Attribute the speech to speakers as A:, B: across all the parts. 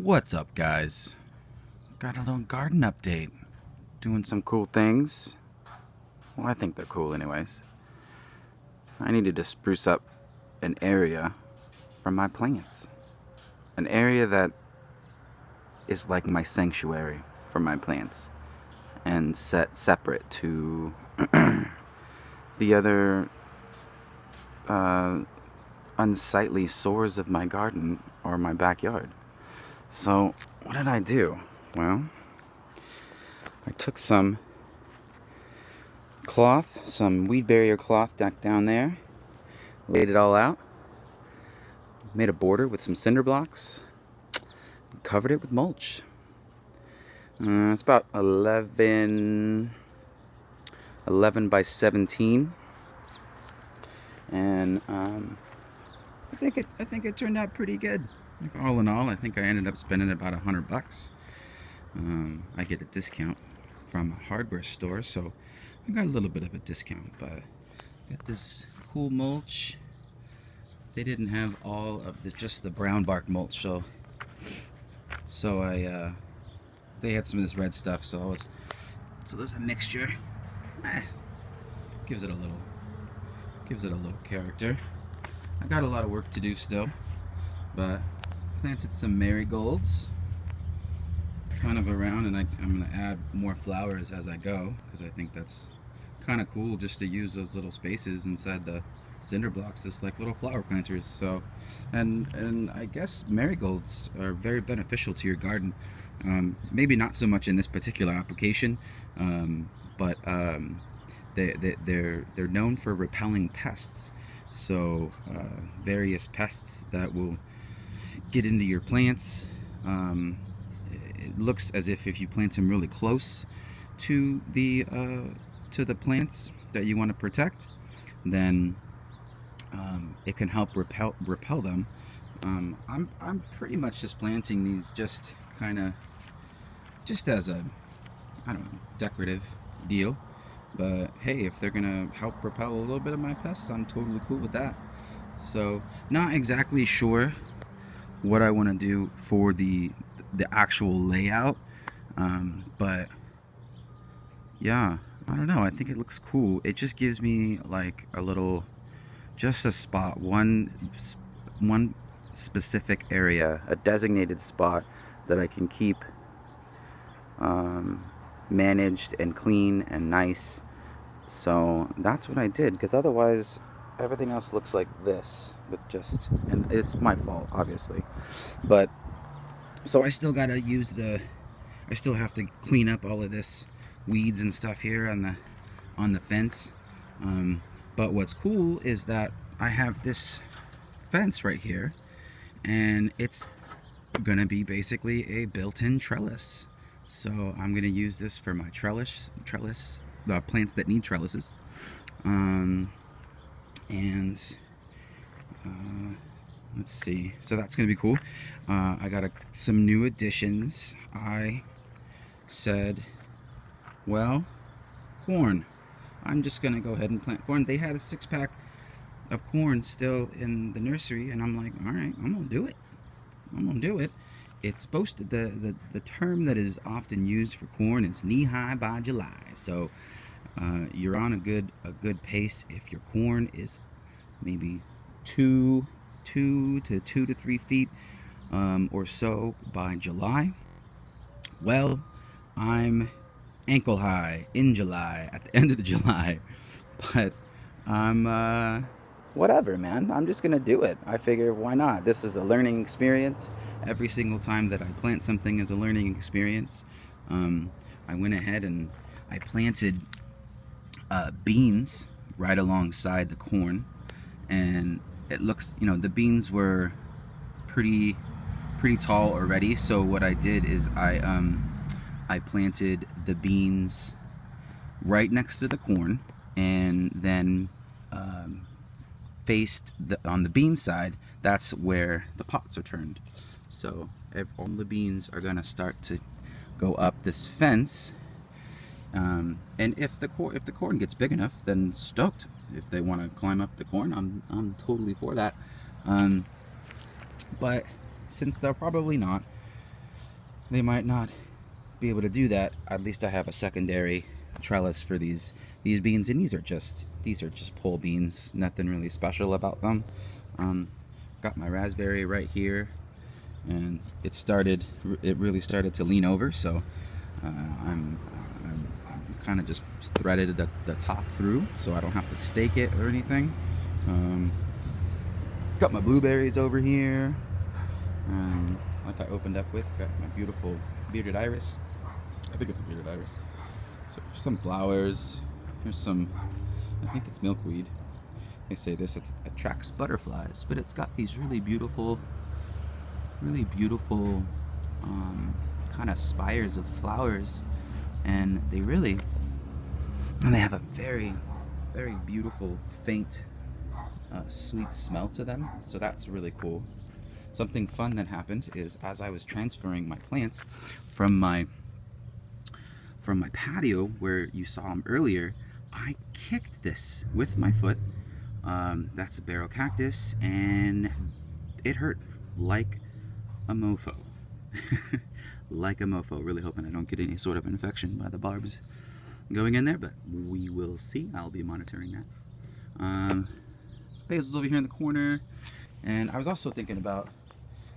A: What's up, guys? Got a little garden update. Doing some cool things. Well, I think they're cool anyways. I needed to spruce up an area for my plants. An area that is like my sanctuary for my plants and set separate to the other uh, unsightly sores of my garden or my backyard. So, what did I do? Well, I took some cloth, some weed barrier cloth down there, laid it all out, made a border with some cinder blocks, covered it with mulch. It's about 11 by 17, and I think it turned out pretty good. All in all, I think I ended up spending about $100. I get a discount from a hardware store, so I got a little bit of a discount. But got this cool mulch. They didn't have all of just the brown bark mulch, so they had some of this red stuff. So there's a mixture. Gives it a little character. I got a lot of work to do still, but planted some marigolds kind of around, and I'm gonna add more flowers as I go, because I think that's kind of cool just to use those little spaces inside the cinder blocks as like little flower planters. So and I guess marigolds are very beneficial to your garden. Maybe not so much in this particular application, but they're known for repelling pests. So various pests that will get into your plants. It looks as if you plant them really close to the plants that you want to protect, then it can help repel them. I'm pretty much just planting these just as a, I don't know, decorative deal. But hey, if they're gonna help repel a little bit of my pests, I'm totally cool with that. So not exactly sure what I want to do for the actual layout, but yeah, I don't know, I think it looks cool. It just gives me like just a spot, one specific area, a designated spot that I can keep managed and clean and nice. So that's what I did, because otherwise everything else looks like this, and it's my fault obviously, but so I still gotta I still have to clean up all of this weeds and stuff here on the fence. But what's cool is that I have this fence right here, and it's gonna be basically a built-in trellis. So I'm gonna use this for my trellis plants that need trellises. And let's see, so that's gonna be cool. I got some new additions. I said, well, corn, I'm just gonna go ahead and plant corn. They had a 6-pack of corn still in the nursery, and I'm like, all right, I'm gonna do it. It's supposed to, the term that is often used for corn is knee-high by July. So you're on a good pace if your corn is maybe 2 to 3 feet or so by July. Well, I'm ankle high in July, at the end of the July, but I'm whatever, man. I'm just gonna do it. I figure, why not? This is a learning experience. Every single time that I plant something is a learning experience. I went ahead and I planted beans right alongside the corn, and it looks, the beans were pretty tall already. So what I did is I planted the beans right next to the corn, and then faced on the bean side. That's where the pots are turned. So all the beans are gonna start to go up this fence. And if the corn gets big enough, then stoked. If they want to climb up the corn, I'm totally for that. But since they're probably not, they might not be able to do that. At least I have a secondary trellis for these beans, and these are just pole beans. Nothing really special about them. Got my raspberry right here, and it really started to lean over, so I'm kind of just threaded the top through so I don't have to stake it or anything. Got my blueberries over here, like I opened up with. Got my beautiful bearded iris. I think it's a bearded iris. So some flowers. Here's some, I think it's milkweed. They say this attracts butterflies, but it's got these really beautiful kind of spires of flowers, and they have a very beautiful faint sweet smell to them, so that's really cool. Something fun that happened is, as I was transferring my plants from my patio where you saw them earlier, I kicked this with my foot. That's a barrel cactus, and it hurt like a mofo. Like a mofo. Really hoping I don't get any sort of infection by the barbs going in there, but we will see. I'll be monitoring that. Basil's over here in the corner, and I was also thinking about,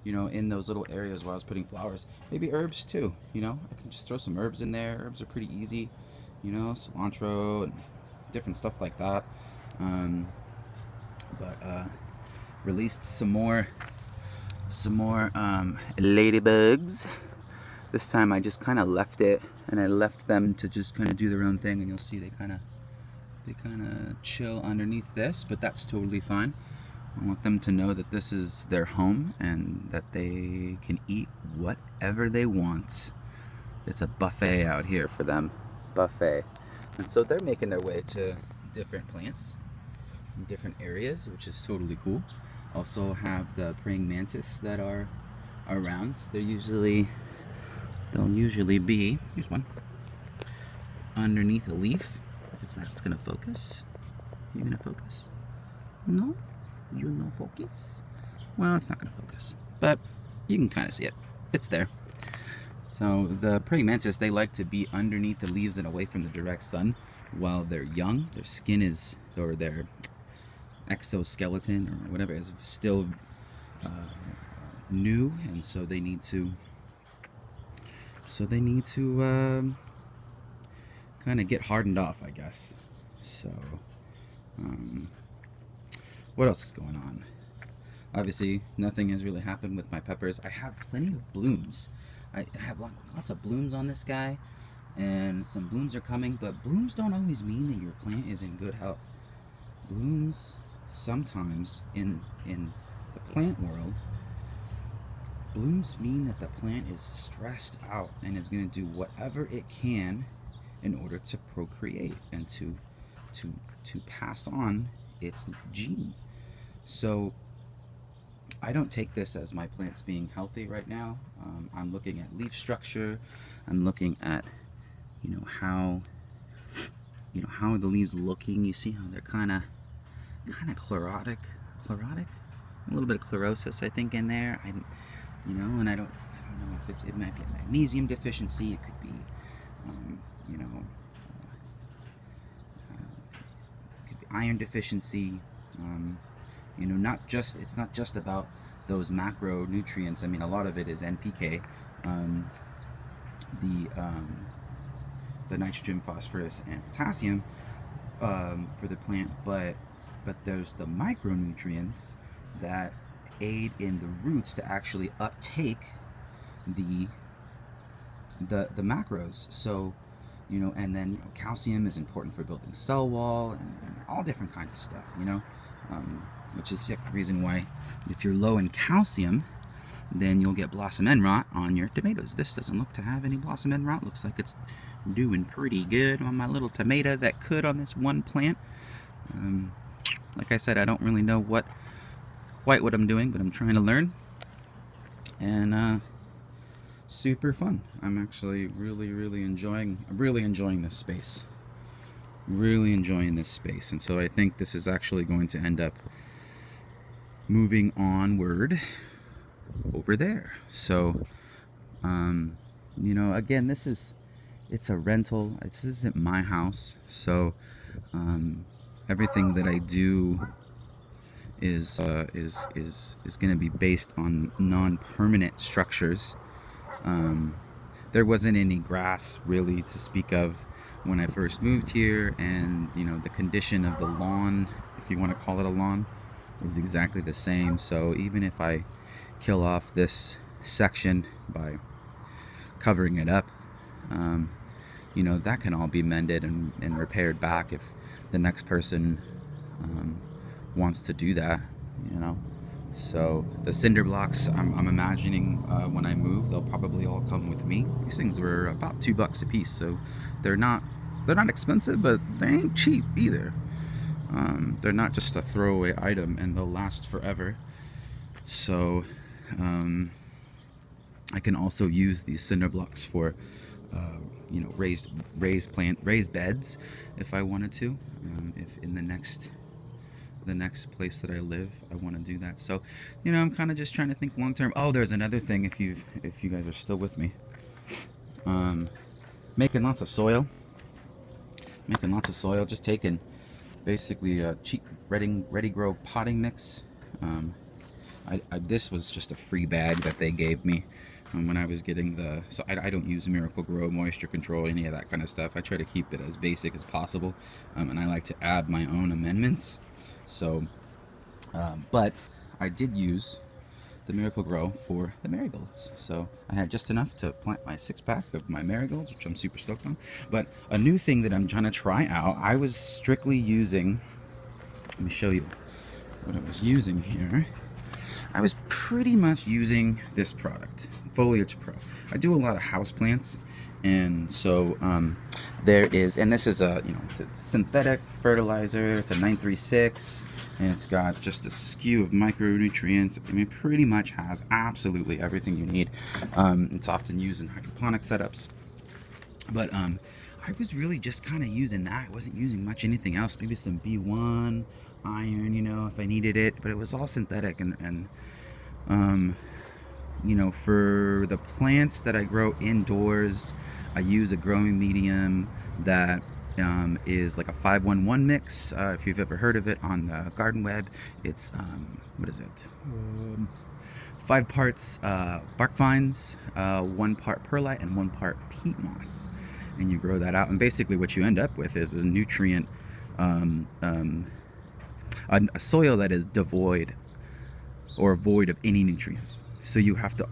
A: in those little areas where I was putting flowers, maybe herbs too. I can just throw some herbs in there. Herbs are pretty easy, cilantro and different stuff like that. Released some more ladybugs. This time I just kind of left it, and I left them to just kind of do their own thing, and you'll see they kind of chill underneath this, but that's totally fine. I want them to know that this is their home and that they can eat whatever they want. It's a buffet out here for them. Buffet. And so they're making their way to different plants in different areas, which is totally cool. Also have the praying mantis that are around. They'll usually be, here's one, underneath a leaf. If that's gonna focus. You gonna focus? No? You no focus? Well, it's not gonna focus, but you can kind of see it. It's there. So the praying mantis, they like to be underneath the leaves and away from the direct sun while they're young. Their skin is, or their exoskeleton or whatever, is still new, and so they need to kind of get hardened off, I guess. So what else is going on? Obviously nothing has really happened with my peppers. I have plenty of blooms. I have lots of blooms on this guy, and some blooms are coming, but blooms don't always mean that your plant is in good health. Blooms sometimes in the plant world, blooms mean that the plant is stressed out and is going to do whatever it can in order to procreate and to pass on its gene. So I don't take this as my plants being healthy right now. I'm looking at leaf structure. I'm looking at how the leaves looking. You see how they're kind of chlorotic, a little bit of chlorosis, I think, in there. And I don't know if it might be a magnesium deficiency. It could be could be iron deficiency. It's not just about those macronutrients. I mean, a lot of it is NPK, the nitrogen, phosphorus, and potassium for the plant, but there's the micronutrients that aid in the roots to actually uptake the macros. So and then calcium is important for building cell wall and all different kinds of stuff, which is the reason why if you're low in calcium, then you'll get blossom end rot on your tomatoes. This doesn't look to have any blossom end rot. Looks like it's doing pretty good on my little tomato that could on this one plant. Like I said, I don't really know quite what I'm doing, but I'm trying to learn, and super fun. I'm actually really enjoying this space. Really enjoying this space, and so I think this is actually going to end up moving onward over there. So you know, again, it's a rental. This isn't my house, so everything that I do is going to be based on non-permanent structures. Um, there wasn't any grass really to speak of when I first moved here, and you know the condition of the lawn, if you want to call it a lawn, is exactly the same. So even if I kill off this section by covering it up, um, you know, that can all be mended and repaired back if the next person um, wants to do that, you know. So the cinder blocks, I'm imagining when I move, they'll probably all come with me. These things were about $2 a piece, so they're not they're not expensive, but they ain't cheap either. They're not just a throwaway item, and they'll last forever. So I can also use these cinder blocks for you know, raised beds if I wanted to. If in the next place that I live, I want to do that. So, you know, I'm kind of just trying to think long term. Oh, there's another thing. If you guys are still with me, um, making lots of soil, just taking basically a cheap ready grow potting mix. Um, this was just a free bag that they gave me when I was getting the. So I don't use Miracle Grow, moisture control, any of that kind of stuff. I try to keep it as basic as possible, and I like to add my own amendments. So, but I did use the Miracle Grow for the marigolds. So I had just enough to plant my 6-pack of my marigolds, which I'm super stoked on. But a new thing that I'm trying to try out, I was strictly using. Let me show you what I was using here. I was pretty much using this product, Foliage Pro. I do a lot of houseplants, and so there is, and this is a, you know, it's a synthetic fertilizer. It's a 936, and it's got just a skew of micronutrients. I mean, it pretty much has absolutely everything you need. It's often used in hydroponic setups, but I was really just kind of using that. I wasn't using much anything else. Maybe some B1 iron, you know, if I needed it, but it was all synthetic. And you know, for the plants that I grow indoors, I use a growing medium that is like a 5-1-1 mix. If you've ever heard of it on the garden web, it's what is it? 5 parts bark vines, 1 part perlite, and 1 part peat moss. And you grow that out, and basically what you end up with is a nutrient, a soil that is devoid or void of any nutrients. So you have to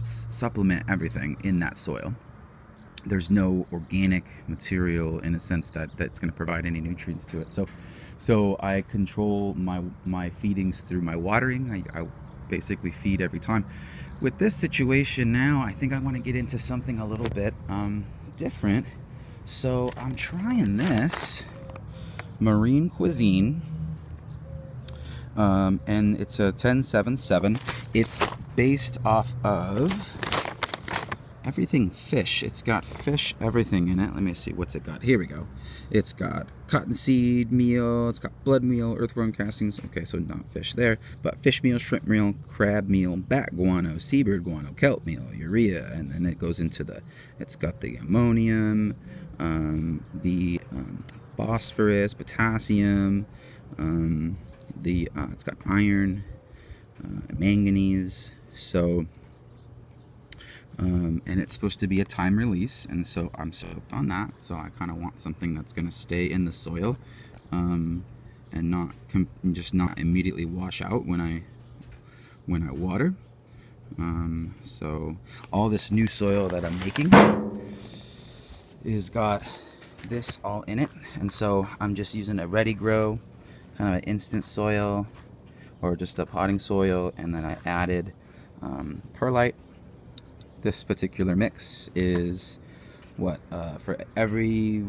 A: supplement everything in that soil. There's no organic material in a sense that's going to provide any nutrients to it. So I control my feedings through my watering. I basically feed every time. With this situation now, I think I want to get into something a little bit different. So I'm trying this Marine Cuisine, and it's a 1077. It's based off of everything fish. It's got fish everything in it. Let me see, what's it got? Here we go. It's got cottonseed meal, it's got blood meal, earthworm castings. Okay, so not fish there, but fish meal, shrimp meal, crab meal, bat guano, seabird guano, kelp meal, urea, and then it goes into it's got the ammonium, the phosphorus, potassium, it's got iron, manganese. So and it's supposed to be a time release, and so I'm stoked on that. So I kind of want something that's going to stay in the soil, and just not immediately wash out when I water. So all this new soil that I'm making is got this all in it, and so I'm just using a ready grow, kind of an instant soil, or just a potting soil, and then I added perlite. This particular mix is what, for every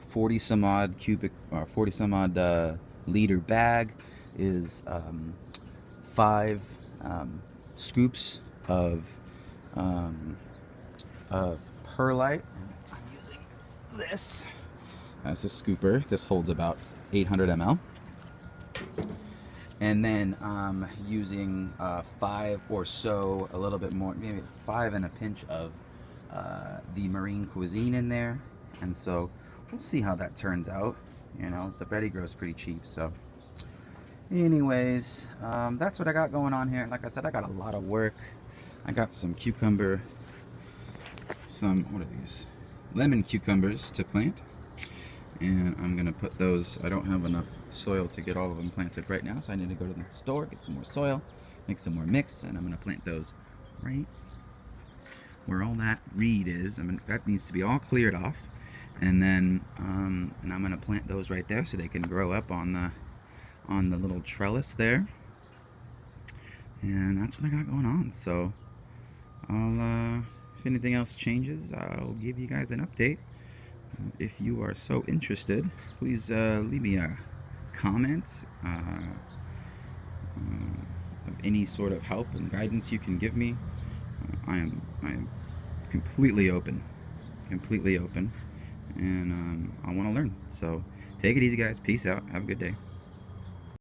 A: 40 some odd liter bag is 5 scoops of perlite. And I'm using this as a scooper. This holds about 800 ml. And then using 5 or so, a little bit more, maybe 5 and a pinch of the marine cuisine in there, and so we'll see how that turns out. You know, the Betty grows pretty cheap, so anyways, that's what I got going on here. Like I said, I got a lot of work. I got some cucumber, what are these? Lemon cucumbers to plant. And I'm gonna put those, I don't have enough soil to get all of them planted right now, so I need to go to the store, get some more soil, make some more mix, and I'm gonna plant those right where all that reed is. That needs to be all cleared off. And then, and I'm gonna plant those right there so they can grow up on the little trellis there. And that's what I got going on. So I'll, if anything else changes, I'll give you guys an update. If you are so interested, please leave me a comment of any sort of help and guidance you can give me. I am completely open, and I want to learn. So take it easy, guys. Peace out. Have a good day.